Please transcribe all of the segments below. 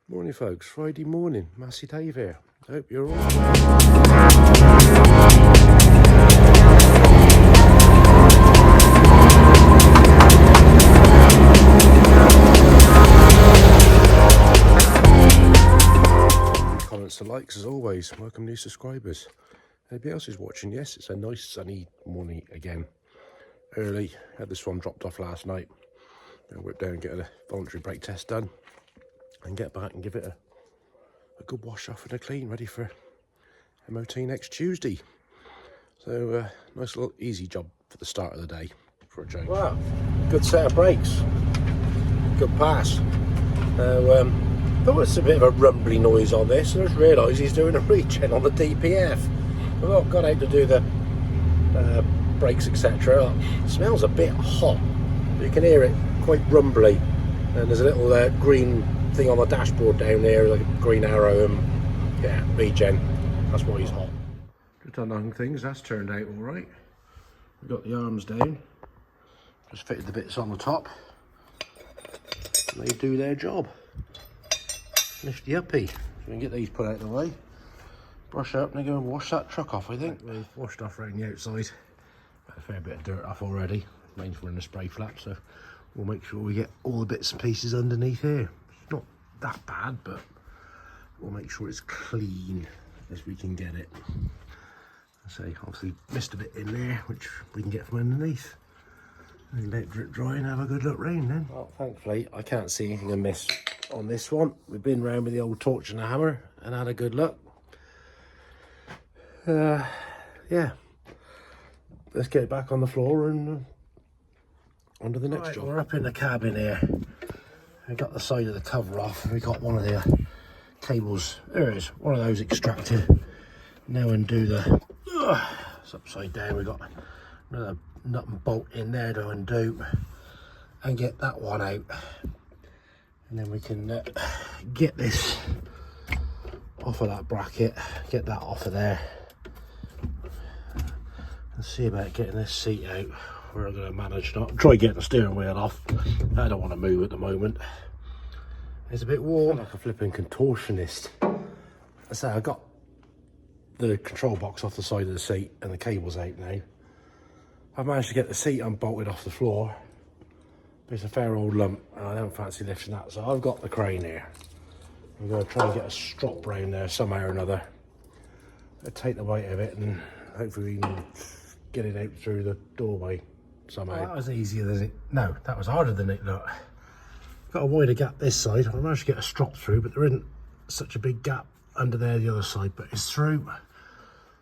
Morning folks, Friday morning, Massey Dave here. Hope you're all comments and likes as always. Welcome new subscribers. Anybody else who's watching? Yes, it's a nice sunny morning again. Early, had this one dropped off last night. I whipped down and get a voluntary brake test done and get back and give it a good wash off and a clean, ready for MOT next Tuesday. So nice little easy job for the start of the day for a change. Wow, good set of brakes, good pass. Now thought it was a bit of a rumbly noise on this, and I just realised he's doing a regen on the DPF. I've not got out to do the brakes etc. It smells a bit hot, you can hear it quite rumbly, and there's a little green thing on the dashboard down there, like a green arrow, and yeah, regen, that's why he's hot. Just unhung things, that's turned out all right. We've got the arms down, just fitted the bits on the top, and they do their job. Nifty uppy, so we can get these put out of the way, brush up, and then go and wash that truck off. I think we've washed off around the outside, got a fair bit of dirt off already, mainly for in the spray flap, so we'll make sure we get all the bits and pieces underneath here. It's not that bad, but we'll make sure it's clean as we can get it. I say, obviously missed a bit in there, which we can get from underneath. And let it drip dry and have a good look round then. Well, thankfully I can't see anything amiss on this one. We've been round with the old torch and a hammer and had a good look. Yeah, let's get it back on the floor and onto the next job. We're up in the cabin here. We got the side of the cover off. We got one of the cables. There it is, one of those extracted. Now undo the. It's upside down. We got another nut and bolt in there to undo and get that one out. And then we can get this off of that bracket, get that off of there, and see about getting this seat out. We're going to manage not try getting the steering wheel off. I don't want to move at the moment. It's a bit warm, like a flipping contortionist. I say I got the control box off the side of the seat and the cable's out now. I've managed to get the seat unbolted off the floor, but it's a fair old lump and I don't fancy lifting that, so I've got the crane here. I'm going to try and get a strop round there somehow or another. I'll take the weight of it and hopefully we can get it out through the doorway somehow. Well, that was easier than it. No, that was harder than it looked. Got a wider gap this side. I managed to get a strop through, but there isn't such a big gap under there the other side, but it's through.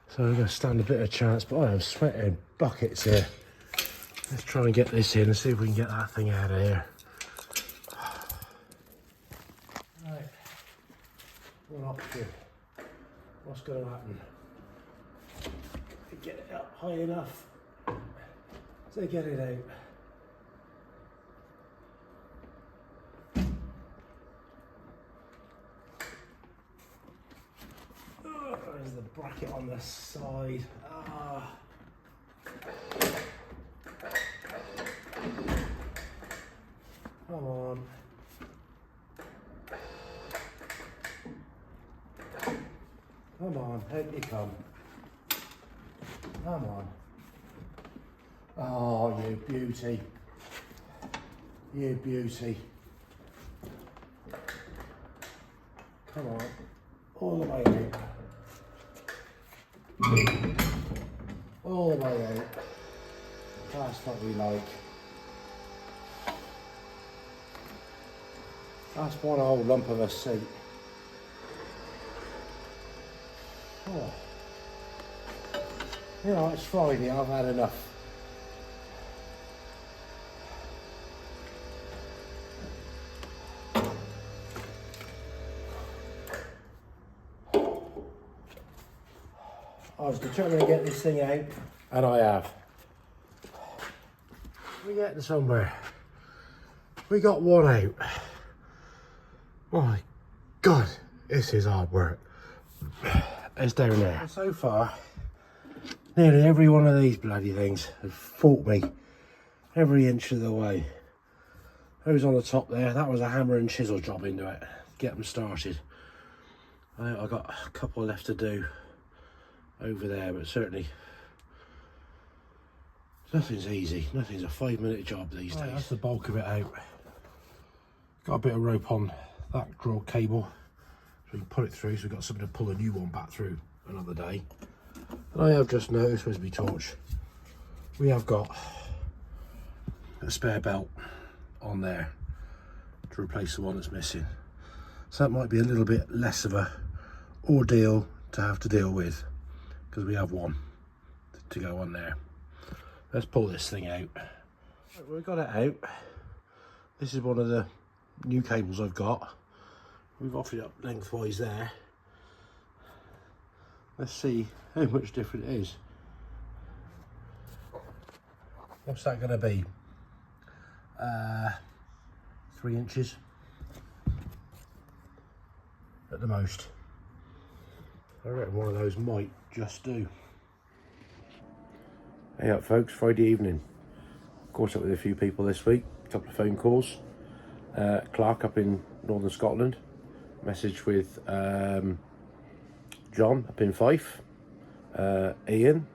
So I'm going to stand a bit of a chance, but I am sweating buckets here. Let's try and get this in and see if we can get that thing out of here. Right, one option. What's going to happen? Get it up high enough to get it out. Oh, there's the bracket on the side. Ah. Come on. Come on, out you come. Come on. Oh, you beauty. You beauty. Come on. All the way out. All the way out. That's what we like. That's one whole lump of a seat. Oh. You know, it's Friday, I've had enough. I was determined to get this thing out, and I have. We're getting somewhere. We got one out. My God, this is hard work. It's down there. And so far, nearly every one of these bloody things has fought me every inch of the way. Those on the top there, that was a hammer and chisel job into it. get them started. I've got a couple left to do over there, but certainly nothing's easy. Nothing's a 5-minute job these days. That's the bulk of it out. Got a bit of rope on that draw cable, so we can put it through, so we've got something to pull a new one back through another day. And I have just noticed, where's my torch? We have got a spare belt on there to replace the one that's missing. So that might be a little bit less of a ordeal to have to deal with, because we have one to go on there. Let's pull this thing out. Right, we've got it out. This is one of the new cables I've got. We've offered it up lengthwise there. Let's see how much different it is. What's that going to be? 3 inches at the most. I reckon one of those might just do. Hey up folks, Friday evening. Caught up with a few people this week, a couple of phone calls. Clark up in northern Scotland, message with John up in Fife, Ian,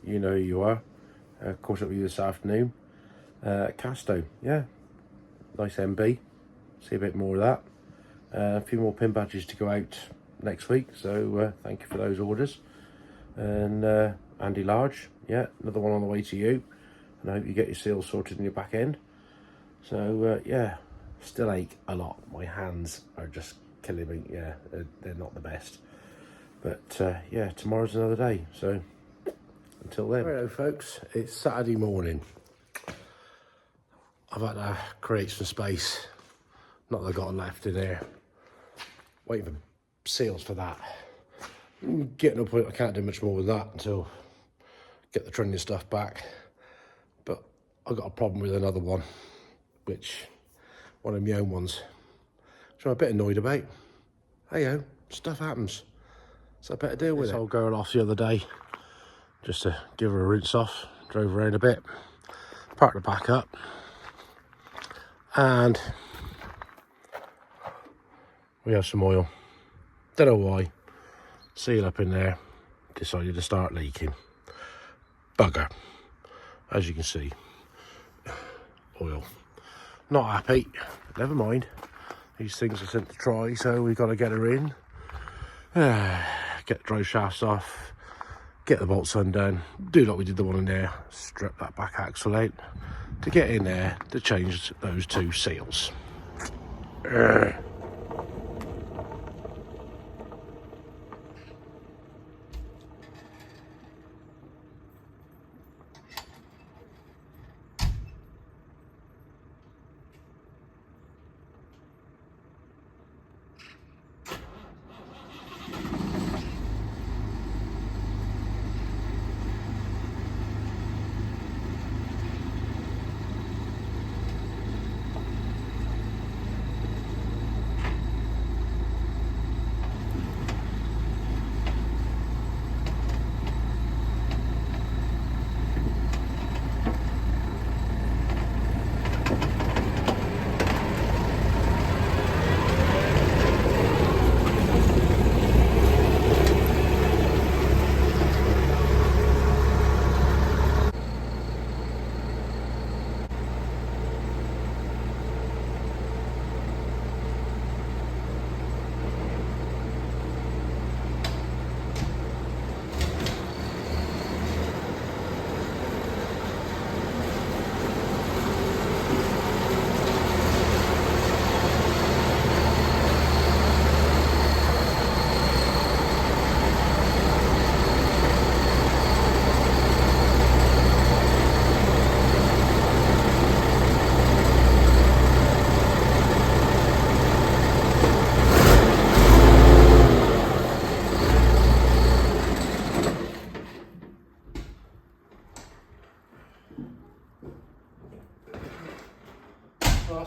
you know who you are, caught up with you this afternoon. Casto, yeah, nice MB, see a bit more of that. A few more pin badges to go out next week, so thank you for those orders. And Andy Large, yeah, another one on the way to you, and I hope you get your seals sorted in your back end. So yeah, still ache a lot. My hands are just killing me. Yeah, they're not the best, but yeah, tomorrow's another day, so until then. Hello folks, it's Saturday morning. I've had to create some space, not that I've got left in here, waiting for seals for that. Getting up, I can't do much more with that until get the trunnion stuff back, but I've got a problem with another one, which one of my own ones, which I'm a bit annoyed about. Hey-o, stuff happens, so I better deal with it. This old girl off the other day, just to give her a rinse off, drove around a bit, parked the back up, and we have some oil. Don't know why. Seal up in there, decided to start leaking. Bugger. As you can see, oil. Not happy. Never mind. These things are sent to try, so we've got to get her in. Get the drive shafts off. Get the bolts undone. Do like we did the one in there. Strip that back axle out to get in there to change those 2 seals.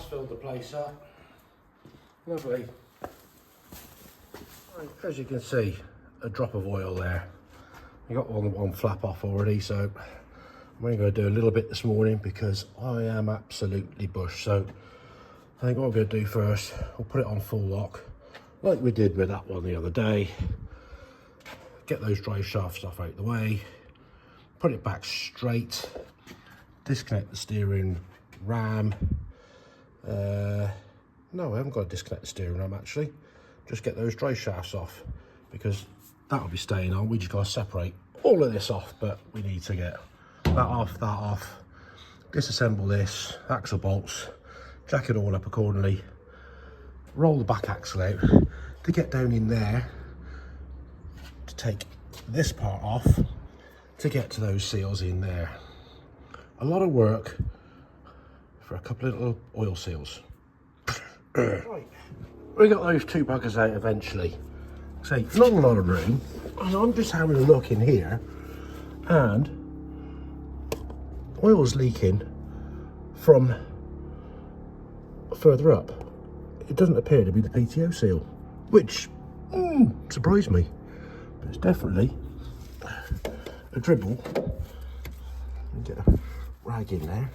Filled the place up. Lovely. Right, as you can see, a drop of oil there. I got one flap off already, so I'm only going to do a little bit this morning because I am absolutely bush. So I think what we're going to do first, we'll put it on full lock, like we did with that one the other day. Get those drive shafts off out the way, put it back straight, disconnect the steering ram. No, I haven't got to disconnect the steering ram actually. Just get those drive shafts off, because that'll be staying on. We just got to separate all of this off, but we need to get that off, disassemble this, axle bolts, jack it all up accordingly, roll the back axle out to get down in there, to take this part off, to get to those seals in there. A lot of work for a couple of little oil seals. Right, we got those two buggers out eventually. Say, not a lot of room, and I'm just having a look in here, and oil's leaking from further up. It doesn't appear to be the PTO seal, which surprised me, but it's definitely a dribble. Get a rag in there,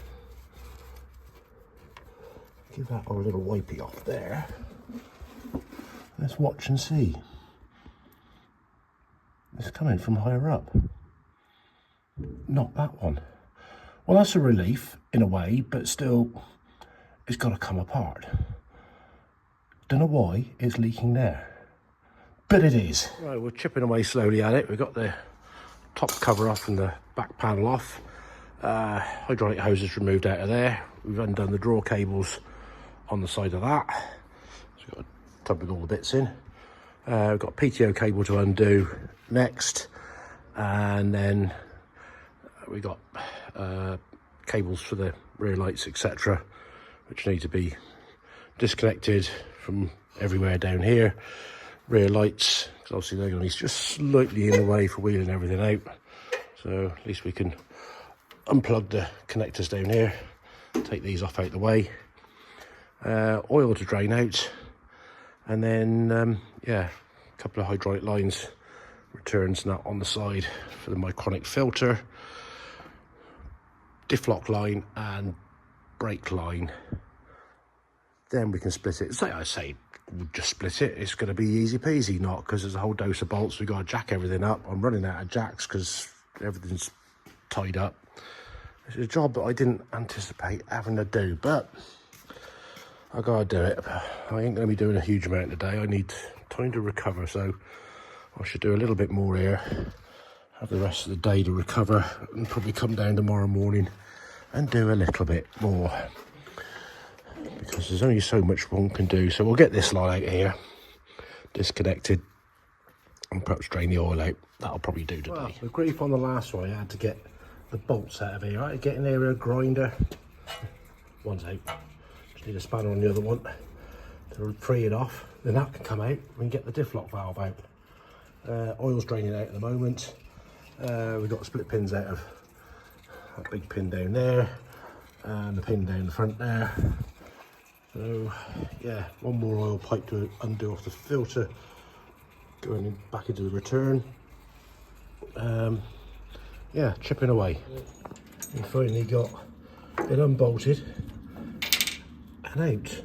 give that a little wipey off there. Let's watch and see. It's coming from higher up, not that one. Well, that's a relief in a way, but still it's got to come apart. Don't know why it's leaking there, but it is. Right, we're chipping away slowly at it. We've got the top cover off and the back panel off. Hydraulic hoses removed out of there. We've undone the draw cables on the side of that. So we've got a tub with all the bits in. We've got a PTO cable to undo next, and then we got cables for the rear lights, etc., which need to be disconnected from everywhere down here. Rear lights, because obviously they're going to be just slightly in the way for wheeling everything out, so at least we can unplug the connectors down here, take these off out the way, oil to drain out, and then yeah, a couple of hydraulic lines, returns and that on the side for the micronic filter, diff lock line and brake line. Then we can split it. So I say we'll just split it. It's going to be easy peasy, not because there's a whole dose of bolts. We've got to jack everything up. I'm running out of jacks because everything's tied up. It's a job that I didn't anticipate having to do, but I gotta do it. I ain't going to be doing a huge amount today. I need time to recover, so I should do a little bit more here, have the rest of the day to recover, and probably come down tomorrow morning and do a little bit more, because there's only so much one can do. So we'll get this lot out here disconnected and perhaps drain the oil out. That'll probably do today. Well, the grief on the last one, I had to get the bolts out of here. I had to get in there with a grinder. One's out. Just need a spanner on the other one to free it off. Then that can come out. We can get the diff lock valve out. Oil's draining out at the moment. We've got split pins out of that big pin down there and the pin down the front there. So yeah, one more oil pipe to undo off the filter, going in, back into the return. Yeah, chipping away. We finally got it unbolted and out.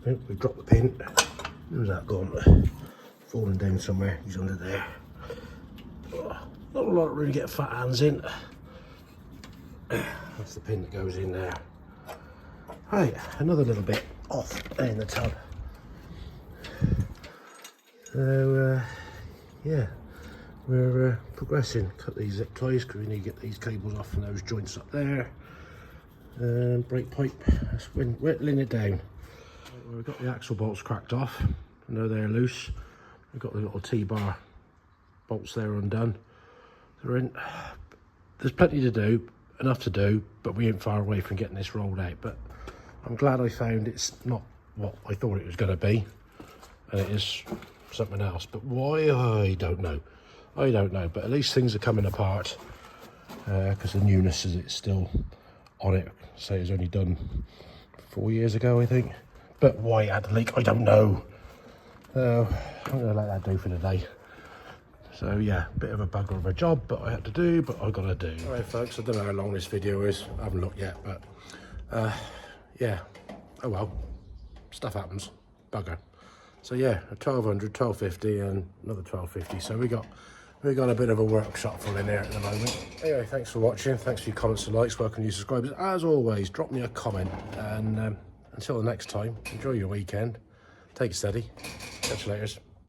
I think we've dropped the pin. Where's that gone? Falling down somewhere. He's under there. Not a lot of room to get fat hands in. That's the pin that goes in there. Right, another little bit off in the tub. So yeah, we're progressing. Cut these zip ties because we need to get these cables off from those joints up there. Brake pipe, that's whittling it down. We've got the axle bolts cracked off. I know they're loose. We've got the little T-bar bolts there undone. They're in. There's plenty to do, enough to do, but we ain't far away from getting this rolled out. But I'm glad I found it's not what I thought it was going to be, and it is something else. But why, I don't know. I don't know, but at least things are coming apart, because the newness is it's still on it. Say it was only done 4 years ago, I think. But why it had the leak, I don't know. So I'm going to let that do for today. So yeah, bit of a bugger of a job, but I had to do, but I got to do. All right, folks, I don't know how long this video is. I haven't looked yet, but yeah, oh well. stuff happens, bugger. So yeah, 1200, 1250 and another 1250. So we got a bit of a workshop full in there at the moment. Anyway, thanks for watching. Thanks for your comments and likes. Welcome new subscribers. As always, drop me a comment. And until the next time, enjoy your weekend. Take it steady. Catch you later.